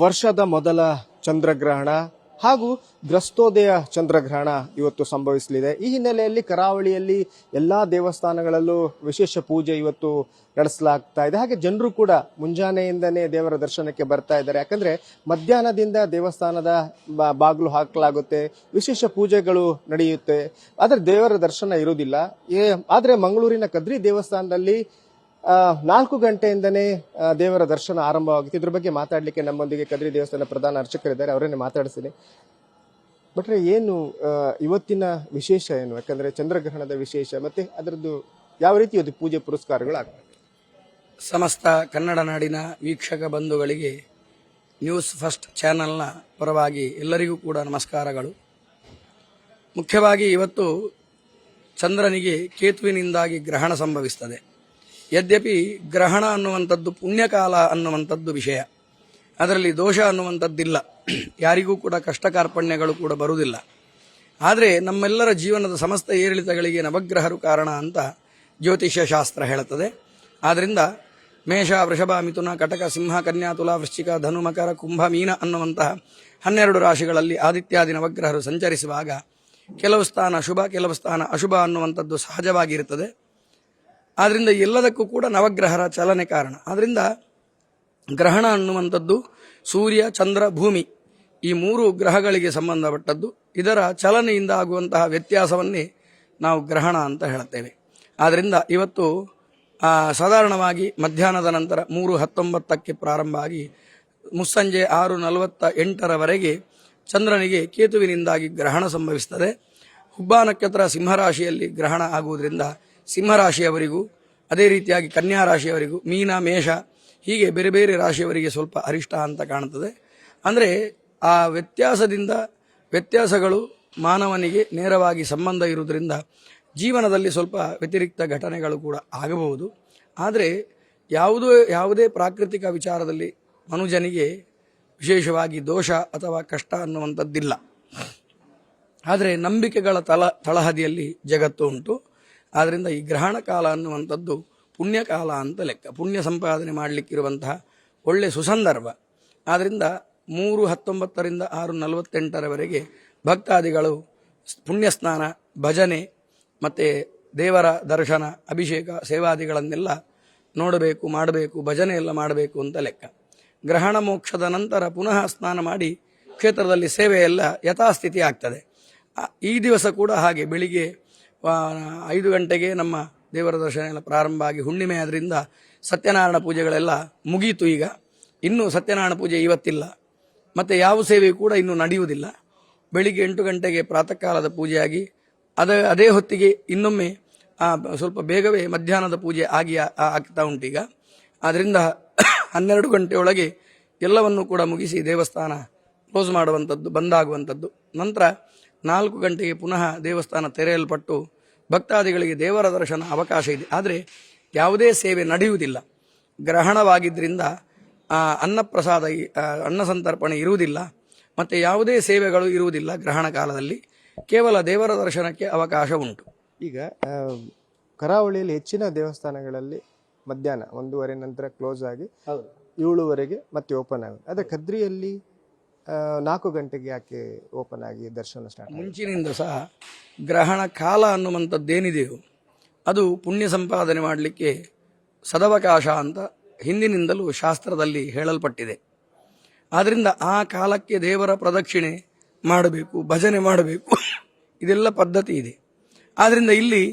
ವರ್ಷದ ಮೊದಲ ಚಂದ್ರಗ್ರಹಣ ಹಾಗೂ ಗ್ರಸ್ತೋದಯ ಚಂದ್ರಗ್ರಹಣ ಇವತ್ತು ಸಂಭವಿಸಲಿದೆ. ಈ ಹಿನ್ನೆಲೆಯಲ್ಲಿ ಕರಾವಳಿಯಲ್ಲಿ ಎಲ್ಲಾ ದೇವಸ್ಥಾನಗಳಲ್ಲೂ ವಿಶೇಷ ಪೂಜೆ ಇವತ್ತು ನಡೆಸಲಾಗ್ತಾ ಇದೆ. ಹಾಗೆ ಜನರು ಕೂಡ ಮುಂಜಾನೆಯಿಂದನೇ ದೇವರ ದರ್ಶನಕ್ಕೆ ಬರ್ತಾ ಇದ್ದಾರೆ. ಯಾಕಂದ್ರೆ ಮಧ್ಯಾಹ್ನದಿಂದ ದೇವಸ್ಥಾನದ ಬಾಗಿಲು ಹಾಕಲಾಗುತ್ತೆ, ವಿಶೇಷ ಪೂಜೆಗಳು ನಡೆಯುತ್ತೆ, ಆದ್ರೆ ದೇವರ ದರ್ಶನ ಇರುವುದಿಲ್ಲ. ಆದ್ರೆ ಮಂಗಳೂರಿನ ಕದ್ರಿ ದೇವಸ್ಥಾನದಲ್ಲಿ 4 ಗಂಟೆಯಿಂದನೇ ದೇವರ ದರ್ಶನ ಆರಂಭವಾಗುತ್ತೆ. ಇದ್ರ ಬಗ್ಗೆ ಮಾತಾಡ್ಲಿಕ್ಕೆ ನಮ್ಮೊಂದಿಗೆ ಕದ್ರಿ ದೇವಸ್ಥಾನ ಪ್ರಧಾನ ಅರ್ಚಕರಿದ್ದಾರೆ, ಅವರನ್ನೇ ಮಾತಾಡಿಸ್ತೀನಿ. ಬಟ್ರೆ ಏನು ಇವತ್ತಿನ ವಿಶೇಷ ಏನು? ಯಾಕಂದ್ರೆ ಚಂದ್ರಗ್ರಹಣದ ವಿಶೇಷ ಮತ್ತೆ ಅದರದ್ದು ಯಾವ ರೀತಿ ಇವತ್ತು ಪೂಜೆ ಪುರಸ್ಕಾರಗಳಾಗ್ತವೆ? ಸಮಸ್ತ ಕನ್ನಡ ನಾಡಿನ ವೀಕ್ಷಕ ಬಂಧುಗಳಿಗೆ ನ್ಯೂಸ್ ಫಸ್ಟ್ ಚಾನೆಲ್ನ ಪರವಾಗಿ ಎಲ್ಲರಿಗೂ ಕೂಡ ನಮಸ್ಕಾರಗಳು. ಮುಖ್ಯವಾಗಿ ಇವತ್ತು ಚಂದ್ರನಿಗೆ ಕೇತುವಿನಿಂದಾಗಿ ಗ್ರಹಣ ಸಂಭವಿಸುತ್ತದೆ. ಯದ್ಯಪಿ ಗ್ರಹಣ ಅನ್ನುವಂಥದ್ದು ಪುಣ್ಯಕಾಲ ಅನ್ನುವಂಥದ್ದು ವಿಷಯ, ಅದರಲ್ಲಿ ದೋಷ ಅನ್ನುವಂಥದ್ದಿಲ್ಲ, ಯಾರಿಗೂ ಕೂಡ ಕಷ್ಟ ಕಾರ್ಪಣ್ಯಗಳು ಕೂಡ ಬರುವುದಿಲ್ಲ. ಆದರೆ ನಮ್ಮೆಲ್ಲರ ಜೀವನದ ಸಮಸ್ತ ಏರಿಳಿತಗಳಿಗೆ ನವಗ್ರಹರು ಕಾರಣ ಅಂತ ಜ್ಯೋತಿಷ್ಯ ಶಾಸ್ತ್ರ ಹೇಳುತ್ತದೆ. ಆದ್ದರಿಂದ ಮೇಷ, ವೃಷಭ, ಮಿಥುನ, ಕಟಕ, ಸಿಂಹ, ಕನ್ಯಾ, ತುಲಾ, ವೃಶ್ಚಿಕ, ಧನು, ಮಕರ, ಕುಂಭ, ಮೀನ ಅನ್ನುವಂತಹ 12 ರಾಶಿಗಳಲ್ಲಿ ಆದಿತ್ಯಾದಿ ನವಗ್ರಹರು ಸಂಚರಿಸುವಾಗ ಕೆಲವು ಸ್ಥಾನ ಶುಭ, ಕೆಲವು ಸ್ಥಾನ ಅಶುಭ ಅನ್ನುವಂಥದ್ದು ಸಹಜವಾಗಿರುತ್ತದೆ. ಆದ್ರಿಂದ ಎಲ್ಲದಕ್ಕೂ ಕೂಡ ನವಗ್ರಹರ ಚಲನೆ ಕಾರಣ. ಆದ್ರಿಂದ ಗ್ರಹಣ ಅನ್ನುವಂಥದ್ದು ಸೂರ್ಯ, ಚಂದ್ರ, ಭೂಮಿ ಈ 3 ಗ್ರಹಗಳಿಗೆ ಸಂಬಂಧಪಟ್ಟದ್ದು. ಇದರ ಚಲನೆಯಿಂದ ಆಗುವಂತಹ ವ್ಯತ್ಯಾಸವನ್ನೇ ನಾವು ಗ್ರಹಣ ಅಂತ ಹೇಳುತ್ತೇವೆ. ಆದ್ರಿಂದ ಇವತ್ತು ಸಾಧಾರಣವಾಗಿ ಮಧ್ಯಾಹ್ನದ ನಂತರ 3:19ಕ್ಕೆ ಪ್ರಾರಂಭ ಆಗಿ ಮುಸ್ಸಂಜೆ 6:48ರವರೆಗೆ ಚಂದ್ರನಿಗೆ ಕೇತುವಿನಿಂದಾಗಿ ಗ್ರಹಣ ಸಂಭವಿಸುತ್ತದೆ. ಹುಬ್ಬಾ ನಕ್ಷತ್ರ ಸಿಂಹರಾಶಿಯಲ್ಲಿ ಗ್ರಹಣ ಆಗುವುದರಿಂದ ಸಿಂಹರಾಶಿಯವರಿಗೂ, ಅದೇ ರೀತಿಯಾಗಿ ಕನ್ಯಾ ರಾಶಿಯವರಿಗೂ, ಮೀನ, ಮೇಷ ಹೀಗೆ ಬೇರೆ ಬೇರೆ ರಾಶಿಯವರಿಗೆ ಸ್ವಲ್ಪ ಅರಿಷ್ಟ ಅಂತ ಕಾಣುತ್ತದೆ. ಅಂದರೆ ಆ ವ್ಯತ್ಯಾಸಗಳು ಮಾನವನಿಗೆ ನೇರವಾಗಿ ಸಂಬಂಧ ಇರುವುದರಿಂದ ಜೀವನದಲ್ಲಿ ಸ್ವಲ್ಪ ವ್ಯತಿರಿಕ್ತ ಘಟನೆಗಳು ಕೂಡ ಆಗಬಹುದು. ಆದರೆ ಯಾವುದೇ ಪ್ರಾಕೃತಿಕ ವಿಚಾರದಲ್ಲಿ ಮನುಜನಿಗೆ ವಿಶೇಷವಾಗಿ ದೋಷ ಅಥವಾ ಕಷ್ಟ ಅನ್ನುವಂಥದ್ದಿಲ್ಲ. ಆದರೆ ನಂಬಿಕೆಗಳ ತಳಹದಿಯಲ್ಲಿ ಜಗತ್ತು ಉಂಟು. ಆದ್ದರಿಂದ ಈ ಗ್ರಹಣ ಕಾಲ ಅನ್ನುವಂಥದ್ದು ಪುಣ್ಯಕಾಲ ಅಂತ ಲೆಕ್ಕ, ಪುಣ್ಯ ಸಂಪಾದನೆ ಮಾಡಲಿಕ್ಕಿರುವಂತಹ ಒಳ್ಳೆ ಸುಸಂದರ್ಭ. ಆದ್ದರಿಂದ 3:19ರಿಂದ 6:48ರವರೆಗೆ ಭಕ್ತಾದಿಗಳು ಪುಣ್ಯ ಸ್ನಾನ, ಭಜನೆ ಮತ್ತು ದೇವರ ದರ್ಶನ, ಅಭಿಷೇಕ, ಸೇವಾದಿಗಳನ್ನೆಲ್ಲ ನೋಡಬೇಕು, ಮಾಡಬೇಕು, ಭಜನೆ ಎಲ್ಲ ಮಾಡಬೇಕು ಅಂತ ಲೆಕ್ಕ. ಗ್ರಹಣ ಮೋಕ್ಷದ ನಂತರ ಪುನಃ ಸ್ನಾನ ಮಾಡಿ ಕ್ಷೇತ್ರದಲ್ಲಿ ಸೇವೆ ಎಲ್ಲ ಯಥಾಸ್ಥಿತಿ ಆಗ್ತದೆ. ಈ ದಿವಸ ಕೂಡ ಹಾಗೆ ಬೆಳಿಗ್ಗೆ 5 ಗಂಟೆಗೆ ನಮ್ಮ ದೇವರ ದರ್ಶನ ಎಲ್ಲ ಪ್ರಾರಂಭ ಆಗಿ ಹುಣ್ಣಿಮೆ ಆದ್ರಿಂದ ಸತ್ಯನಾರಾಯಣ ಪೂಜೆಗಳೆಲ್ಲ ಮುಗೀತು. ಈಗ ಇನ್ನೂ ಸತ್ಯನಾರಾಯಣ ಪೂಜೆ ಇವತ್ತಿಲ್ಲ, ಮತ್ತೆ ಯಾವ ಸೇವೆಯೂ ಕೂಡ ಇನ್ನೂ ನಡೆಯುವುದಿಲ್ಲ. ಬೆಳಿಗ್ಗೆ 8 ಗಂಟೆಗೆ ಪ್ರಾತಃ ಕಾಲದ ಪೂಜೆಯಾಗಿ ಅದೇ ಹೊತ್ತಿಗೆ ಇನ್ನೊಮ್ಮೆ ಸ್ವಲ್ಪ ಬೇಗವೇ ಮಧ್ಯಾಹ್ನದ ಪೂಜೆ ಆಗ್ತಾ ಉಂಟೀಗ. ಆದ್ರಿಂದ 12 ಗಂಟೆಯೊಳಗೆ ಎಲ್ಲವನ್ನೂ ಕೂಡ ಮುಗಿಸಿ ದೇವಸ್ಥಾನ ಕ್ಲೋಸ್ ಮಾಡುವಂಥದ್ದು, ಬಂದಾಗುವಂಥದ್ದು. ನಂತರ 4 ಗಂಟೆಗೆ ಪುನಃ ದೇವಸ್ಥಾನ ತೆರೆಯಲ್ಪಟ್ಟು ಭಕ್ತಾದಿಗಳಿಗೆ ದೇವರ ದರ್ಶನ ಅವಕಾಶ ಇದೆ. ಆದರೆ ಯಾವುದೇ ಸೇವೆ ನಡೆಯುವುದಿಲ್ಲ. ಗ್ರಹಣವಾಗಿದ್ದರಿಂದ ಅನ್ನಪ್ರಸಾದ, ಅನ್ನ ಸಂತರ್ಪಣೆ ಇರುವುದಿಲ್ಲ, ಮತ್ತೆ ಯಾವುದೇ ಸೇವೆಗಳು ಇರುವುದಿಲ್ಲ. ಗ್ರಹಣ ಕಾಲದಲ್ಲಿ ಕೇವಲ ದೇವರ ದರ್ಶನಕ್ಕೆ ಅವಕಾಶ ಉಂಟು. ಈಗ ಕರಾವಳಿಯಲ್ಲಿ ಹೆಚ್ಚಿನ ದೇವಸ್ಥಾನಗಳಲ್ಲಿ ಮಧ್ಯಾಹ್ನ 1:15 ನಂತರ ಕ್ಲೋಸ್ ಆಗಿ 7ವರೆಗೆ ಮತ್ತೆ ಓಪನ್ ಆಗುತ್ತೆ. ಆದರೆ ಕದ್ರಿಯಲ್ಲಿ 4 ಗಂಟೆಗೆ ಯಾಕೆ ಓಪನ್ ಆಗಿ ದರ್ಶನ ಸ್ಟಾರ್ಟ್? ಮುಂಚಿನಿಂದ ಸಹ ಗ್ರಹಣ ಕಾಲ ಅನ್ನುವಂಥದ್ದೇನಿದೆಯೋ ಅದು ಪುಣ್ಯ ಸಂಪಾದನೆ ಮಾಡಲಿಕ್ಕೆ ಸದವಕಾಶ ಅಂತ ಹಿಂದಿನಿಂದಲೂ ಶಾಸ್ತ್ರದಲ್ಲಿ ಹೇಳಲ್ಪಟ್ಟಿದೆ. ಆದ್ರಿಂದ ಆ ಕಾಲಕ್ಕೆ ದೇವರ ಪ್ರದಕ್ಷಿಣೆ ಮಾಡಬೇಕು, ಭಜನೆ ಮಾಡಬೇಕು, ಇದೆಲ್ಲ ಪದ್ಧತಿ ಇದೆ. ಆದ್ರಿಂದ ಇಲ್ಲಿ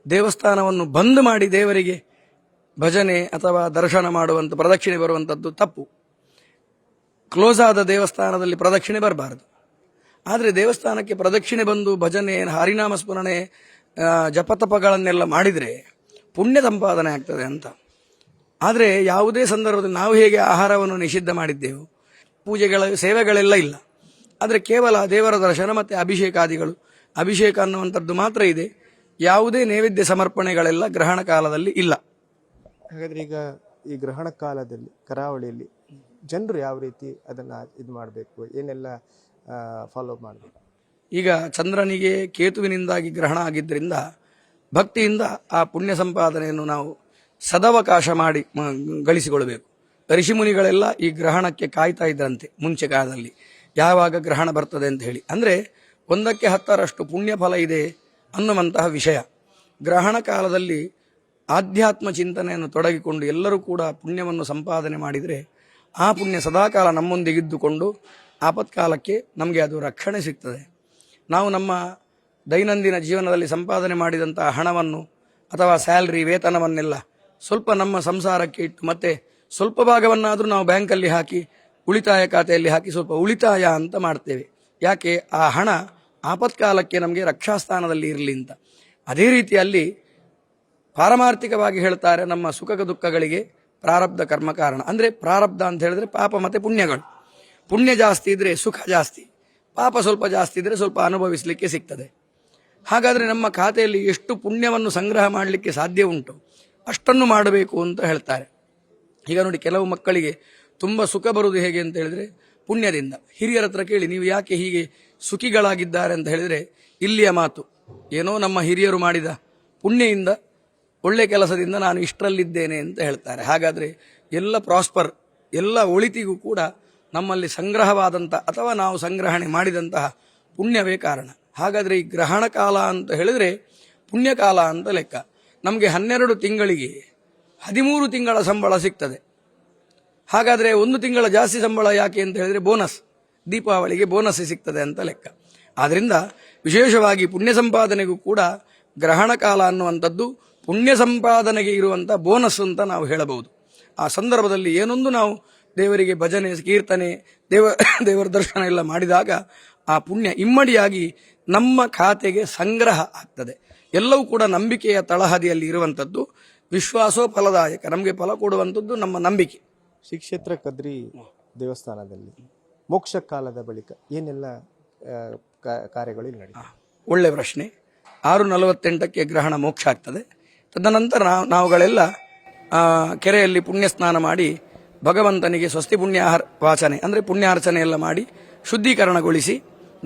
ದೇವಸ್ಥಾನವನ್ನು ಬಂದ್ ಮಾಡಿ ದೇವರಿಗೆ ಭಜನೆ ಅಥವಾ ದರ್ಶನ ಮಾಡುವಂಥ, ಪ್ರದಕ್ಷಿಣೆ ಬರುವಂಥದ್ದು ತಪ್ಪು. ಕ್ಲೋಸ್ ಆದ ದೇವಸ್ಥಾನದಲ್ಲಿ ಪ್ರದಕ್ಷಿಣೆ ಬರಬಾರದು. ಆದರೆ ದೇವಸ್ಥಾನಕ್ಕೆ ಪ್ರದಕ್ಷಿಣೆ ಬಂದು ಭಜನೆ, ಹರಿನಾಮ ಸ್ಮರಣೆ, ಜಪತಪಗಳನ್ನೆಲ್ಲ ಮಾಡಿದರೆ ಪುಣ್ಯ ಸಂಪಾದನೆ ಆಗ್ತದೆ ಅಂತ. ಆದರೆ ಯಾವುದೇ ಸಂದರ್ಭದಲ್ಲಿ ನಾವು ಹೇಗೆ ಆಹಾರವನ್ನು ನಿಷಿದ್ಧ ಮಾಡಿದ್ದೆವು, ಸೇವೆಗಳೆಲ್ಲ ಇಲ್ಲ. ಆದರೆ ಕೇವಲ ದೇವರ ದರ್ಶನ ಮತ್ತು ಅಭಿಷೇಕಾದಿಗಳು, ಅಭಿಷೇಕ ಅನ್ನುವಂಥದ್ದು ಮಾತ್ರ ಇದೆ. ಯಾವುದೇ ನೈವೇದ್ಯ ಸಮರ್ಪಣೆಗಳೆಲ್ಲ ಗ್ರಹಣ ಕಾಲದಲ್ಲಿ ಇಲ್ಲ. ಹಾಗಾದ್ರೆ ಈಗ ಈ ಗ್ರಹಣ ಕಾಲದಲ್ಲಿ ಕರಾವಳಿಯಲ್ಲಿ ಜನರು ಯಾವ ರೀತಿ ಅದನ್ನ ಇದು ಮಾಡಬೇಕು, ಏನೆಲ್ಲ ಫಾಲೋ ಮಾಡಬೇಕು? ಈಗ ಚಂದ್ರನಿಗೆ ಕೇತುವಿನಿಂದಾಗಿ ಗ್ರಹಣ ಆಗಿದ್ದರಿಂದ ಭಕ್ತಿಯಿಂದ ಆ ಪುಣ್ಯ ಸಂಪಾದನೆಯನ್ನು ನಾವು ಸದವಕಾಶ ಮಾಡಿ ಗಳಿಸಿಕೊಳ್ಳಬೇಕು. ಋಷಿಮುನಿಗಳೆಲ್ಲ ಈ ಗ್ರಹಣಕ್ಕೆ ಕಾಯ್ತಾ ಇದ್ರಂತೆ ಮುಂಚೆ ಕಾಲದಲ್ಲಿ, ಯಾವಾಗ ಗ್ರಹಣ ಬರ್ತದೆ ಅಂತ ಹೇಳಿ. ಅಂದರೆ 1ಕ್ಕೆ 10ರಷ್ಟು ಪುಣ್ಯ ಫಲ ಇದೆ ಅನ್ನುವಂತಹ ವಿಷಯ. ಗ್ರಹಣ ಕಾಲದಲ್ಲಿ ಆಧ್ಯಾತ್ಮ ಚಿಂತನೆಯನ್ನು ತೊಡಗಿಕೊಂಡು ಎಲ್ಲರೂ ಕೂಡ ಪುಣ್ಯವನ್ನು ಸಂಪಾದನೆ ಮಾಡಿದರೆ ಆ ಪುಣ್ಯ ಸದಾಕಾಲ ನಮ್ಮೊಂದಿಗಿದ್ದುಕೊಂಡು ಆಪತ್ಕಾಲಕ್ಕೆ ನಮಗೆ ಅದು ರಕ್ಷಣೆ ಸಿಗ್ತದೆ. ನಾವು ನಮ್ಮ ದೈನಂದಿನ ಜೀವನದಲ್ಲಿ ಸಂಪಾದನೆ ಮಾಡಿದಂತಹ ಹಣವನ್ನು ಅಥವಾ ಸ್ಯಾಲ್ರಿ ವೇತನವನ್ನೆಲ್ಲ ಸ್ವಲ್ಪ ನಮ್ಮ ಸಂಸಾರಕ್ಕೆ ಇಟ್ಟು ಮತ್ತೆ ಸ್ವಲ್ಪ ಭಾಗವನ್ನಾದರೂ ನಾವು ಬ್ಯಾಂಕಲ್ಲಿ ಹಾಕಿ ಉಳಿತಾಯ ಖಾತೆಯಲ್ಲಿ ಹಾಕಿ ಸ್ವಲ್ಪ ಉಳಿತಾಯ ಅಂತ ಮಾಡ್ತೇವೆ. ಯಾಕೆ? ಆ ಹಣ ಆಪತ್ಕಾಲಕ್ಕೆ ನಮಗೆ ರಕ್ಷಾಸ್ಥಾನದಲ್ಲಿ ಇರಲಿ ಅಂತ. ಅದೇ ರೀತಿಯಲ್ಲಿ ಪಾರಮಾರ್ಥಿಕವಾಗಿ ಹೇಳ್ತಾರೆ, ನಮ್ಮ ಸುಖ ದುಃಖಗಳಿಗೆ ಪ್ರಾರಬ್ಧ ಕರ್ಮ ಕಾರಣ. ಅಂದರೆ ಪ್ರಾರಬ್ಧ ಅಂತ ಹೇಳಿದ್ರೆ ಪಾಪ ಮತ್ತು ಪುಣ್ಯಗಳು. ಪುಣ್ಯ ಜಾಸ್ತಿ ಇದ್ರೆ ಸುಖ ಜಾಸ್ತಿ, ಪಾಪ ಸ್ವಲ್ಪ ಜಾಸ್ತಿ ಇದ್ರೆ ಸ್ವಲ್ಪ ಅನುಭವಿಸಲಿಕ್ಕೆ ಸಿಗ್ತದೆ. ಹಾಗಾದರೆ ನಮ್ಮ ಖಾತೆಯಲ್ಲಿ ಎಷ್ಟು ಪುಣ್ಯವನ್ನು ಸಂಗ್ರಹ ಮಾಡಲಿಕ್ಕೆ ಸಾಧ್ಯ ಉಂಟು ಅಷ್ಟನ್ನು ಮಾಡಬೇಕು ಅಂತ ಹೇಳ್ತಾರೆ. ಈಗ ನೋಡಿ, ಕೆಲವು ಮಕ್ಕಳಿಗೆ ತುಂಬ ಸುಖ ಬರುವುದು ಹೇಗೆ ಅಂತ ಹೇಳಿದ್ರೆ ಪುಣ್ಯದಿಂದ. ಹಿರಿಯರ ಹತ್ರ ಕೇಳಿ, ನೀವು ಯಾಕೆ ಹೀಗೆ ಸುಖಿಗಳಾಗಿದ್ದಾರೆ ಅಂತ ಹೇಳಿದರೆ ಇಲ್ಲಿಯ ಮಾತು, ಏನೋ ನಮ್ಮ ಹಿರಿಯರು ಮಾಡಿದ ಪುಣ್ಯದಿಂದ ಒಳ್ಳೆ ಕೆಲಸದಿಂದ ನಾನು ಇಷ್ಟರಲ್ಲಿದ್ದೇನೆ ಅಂತ ಹೇಳ್ತಾರೆ. ಹಾಗಾದರೆ ಎಲ್ಲ ಪ್ರಾಸ್ಪರ್, ಎಲ್ಲ ಒಳಿತಿಗೂ ಕೂಡ ನಮ್ಮಲ್ಲಿ ಸಂಗ್ರಹವಾದಂಥ ಅಥವಾ ನಾವು ಸಂಗ್ರಹಣೆ ಮಾಡಿದಂತಹ ಪುಣ್ಯವೇ ಕಾರಣ. ಹಾಗಾದರೆ ಈ ಗ್ರಹಣ ಕಾಲ ಅಂತ ಹೇಳಿದರೆ ಪುಣ್ಯಕಾಲ ಅಂತ ಲೆಕ್ಕ. ನಮಗೆ 12 ತಿಂಗಳಿಗೆ 13 ತಿಂಗಳ ಸಂಬಳ ಸಿಗ್ತದೆ. ಹಾಗಾದರೆ 1 ತಿಂಗಳ ಜಾಸ್ತಿ ಸಂಬಳ ಯಾಕೆ ಅಂತ ಹೇಳಿದರೆ ಬೋನಸ್, ದೀಪಾವಳಿಗೆ ಬೋನಸ್ ಸಿಗ್ತದೆ ಅಂತ ಲೆಕ್ಕ. ಆದ್ದರಿಂದ ವಿಶೇಷವಾಗಿ ಪುಣ್ಯ ಸಂಪಾದನೆಗೂ ಕೂಡ ಗ್ರಹಣ ಕಾಲ ಅನ್ನುವಂಥದ್ದು ಪುಣ್ಯ ಸಂಪಾದನೆಗೆ ಇರುವಂಥ ಬೋನಸ್ ಅಂತ ನಾವು ಹೇಳಬಹುದು. ಆ ಸಂದರ್ಭದಲ್ಲಿ ಏನೊಂದು ನಾವು ದೇವರಿಗೆ ಭಜನೆ, ಕೀರ್ತನೆ, ದೇವರ ದರ್ಶನ ಎಲ್ಲ ಮಾಡಿದಾಗ ಆ ಪುಣ್ಯ ಇಮ್ಮಡಿಯಾಗಿ ನಮ್ಮ ಖಾತೆಗೆ ಸಂಗ್ರಹ ಆಗ್ತದೆ. ಎಲ್ಲವೂ ಕೂಡ ನಂಬಿಕೆಯ ತಳಹದಿಯಲ್ಲಿ ಇರುವಂಥದ್ದು. ವಿಶ್ವಾಸೋ ಫಲದಾಯಕ, ನಮಗೆ ಫಲ ಕೊಡುವಂಥದ್ದು ನಮ್ಮ ನಂಬಿಕೆ. ಶ್ರೀ ಕ್ಷೇತ್ರ ಕದ್ರಿ ದೇವಸ್ಥಾನದಲ್ಲಿ ಮೋಕ್ಷ ಕಾಲದ ಬಳಿಕ ಏನೆಲ್ಲ ಕಾರ್ಯಗಳು ಇಲ್ಲಿ ನಡೆಯುತ್ತೆ? ಒಳ್ಳೆ ಪ್ರಶ್ನೆ. 6:48ಕ್ಕೆ ಗ್ರಹಣ ಮೋಕ್ಷ ಆಗ್ತದೆ. ತದನಂತರ ನಾವುಗಳೆಲ್ಲ ಕೆರೆಯಲ್ಲಿ ಪುಣ್ಯ ಸ್ನಾನ ಮಾಡಿ ಭಗವಂತನಿಗೆ ಸ್ವಸ್ತಿ ಪುಣ್ಯ ವಾಚನೆ ಅಂದರೆ ಪುಣ್ಯಾರ್ಚನೆ ಎಲ್ಲ ಮಾಡಿ ಶುದ್ಧೀಕರಣಗೊಳಿಸಿ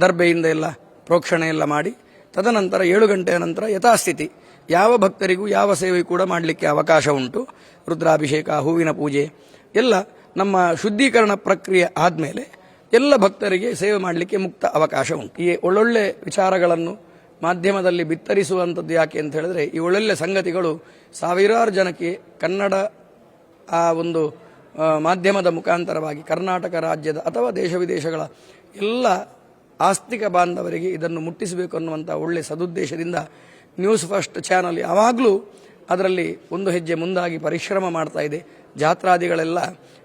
ದರ್ಬೆಯಿಂದ ಎಲ್ಲ ಪ್ರೋಕ್ಷಣೆ ಎಲ್ಲ ಮಾಡಿ ತದನಂತರ 7 ಗಂಟೆಯ ನಂತರ ಯಥಾಸ್ಥಿತಿ ಯಾವ ಭಕ್ತರಿಗೂ ಯಾವ ಸೇವೆ ಕೂಡ ಮಾಡಲಿಕ್ಕೆ ಅವಕಾಶ ಉಂಟು. ರುದ್ರಾಭಿಷೇಕ, ಹೂವಿನ ಪೂಜೆ ಎಲ್ಲ ನಮ್ಮ ಶುದ್ಧೀಕರಣ ಪ್ರಕ್ರಿಯೆ ಆದಮೇಲೆ ಎಲ್ಲ ಭಕ್ತರಿಗೆ ಸೇವೆ ಮಾಡಲಿಕ್ಕೆ ಮುಕ್ತ ಅವಕಾಶ ಉಂಟು. ಈ ಒಳ್ಳೊಳ್ಳೆ ವಿಚಾರಗಳನ್ನು ಮಾಧ್ಯಮದಲ್ಲಿ ಬಿತ್ತರಿಸುವಂಥದ್ದು ಯಾಕೆ ಅಂತ ಹೇಳಿದ್ರೆ, ಈ ಒಳ್ಳೊಳ್ಳೆ ಸಂಗತಿಗಳು ಸಾವಿರಾರು ಜನಕ್ಕೆ ಕನ್ನಡ ಆ ಒಂದು ಮಾಧ್ಯಮದ ಮುಖಾಂತರವಾಗಿ ಕರ್ನಾಟಕ ರಾಜ್ಯದ ಅಥವಾ ದೇಶ ವಿದೇಶಗಳ ಎಲ್ಲ ಆಸ್ತಿಕ ಬಾಂಧವರಿಗೆ ಇದನ್ನು ಮುಟ್ಟಿಸಬೇಕು ಅನ್ನುವಂಥ ಒಳ್ಳೆ ಸದುದ್ದೇಶದಿಂದ ನ್ಯೂಸ್ ಫಸ್ಟ್ ಚಾನಲ್ ಯಾವಾಗಲೂ ಅದರಲ್ಲಿ ಒಂದು ಹೆಜ್ಜೆ ಮುಂದಾಗಿ ಪರಿಶ್ರಮ ಮಾಡ್ತಾ ಇದೆ. ಜಾತ್ರಾದಿಗಳೆಲ್ಲ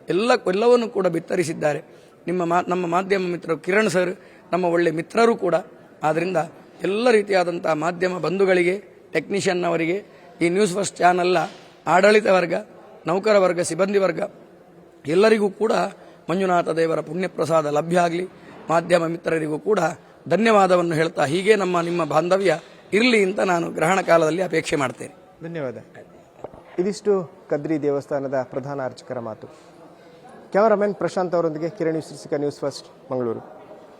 ಎಲ್ಲವನ್ನು ಕೂಡ ಬಿತ್ತರಿಸಿದ್ದಾರೆ. ನಮ್ಮ ಮಾಧ್ಯಮ ಮಿತ್ರರು ಕಿರಣ್ ಸರ್ ನಮ್ಮ ಒಳ್ಳೆ ಮಿತ್ರರು ಕೂಡ. ಆದ್ದರಿಂದ ಎಲ್ಲ ರೀತಿಯಾದಂಥ ಮಾಧ್ಯಮ ಬಂಧುಗಳಿಗೆ, ಟೆಕ್ನಿಷಿಯನ್ ಅವರಿಗೆ, ಈ ನ್ಯೂಸ್ ಫಸ್ಟ್ ಚಾನಲ್ನ ಆಡಳಿತ ವರ್ಗ, ನೌಕರ ವರ್ಗ, ಸಿಬ್ಬಂದಿ ವರ್ಗ ಎಲ್ಲರಿಗೂ ಕೂಡ ಮಂಜುನಾಥ ದೇವರ ಪುಣ್ಯಪ್ರಸಾದ ಲಭ್ಯ ಆಗಲಿ. ಮಾಧ್ಯಮ ಮಿತ್ರರಿಗೂ ಕೂಡ ಧನ್ಯವಾದವನ್ನು ಹೇಳ್ತಾ ಹೀಗೆ ನಿಮ್ಮ ಬಾಂಧವ್ಯ ಇರಲಿ ಅಂತ ನಾನು ಗ್ರಹಣ ಕಾಲದಲ್ಲಿ ಅಪೇಕ್ಷೆ ಮಾಡ್ತೇನೆ. ಧನ್ಯವಾದ. ಇದಿಷ್ಟು ಕದ್ರಿ ದೇವಸ್ಥಾನದ ಪ್ರಧಾನ ಅರ್ಚಕರ ಮಾತು. ಕ್ಯಾಮರಾಮನ್ ಪ್ರಶಾಂತ್ ಅವರೊಂದಿಗೆ ಕಿರಣ್ ನ್ಯೂಸ್ ಫಸ್ಟ್, ಮಂಗಳೂರು.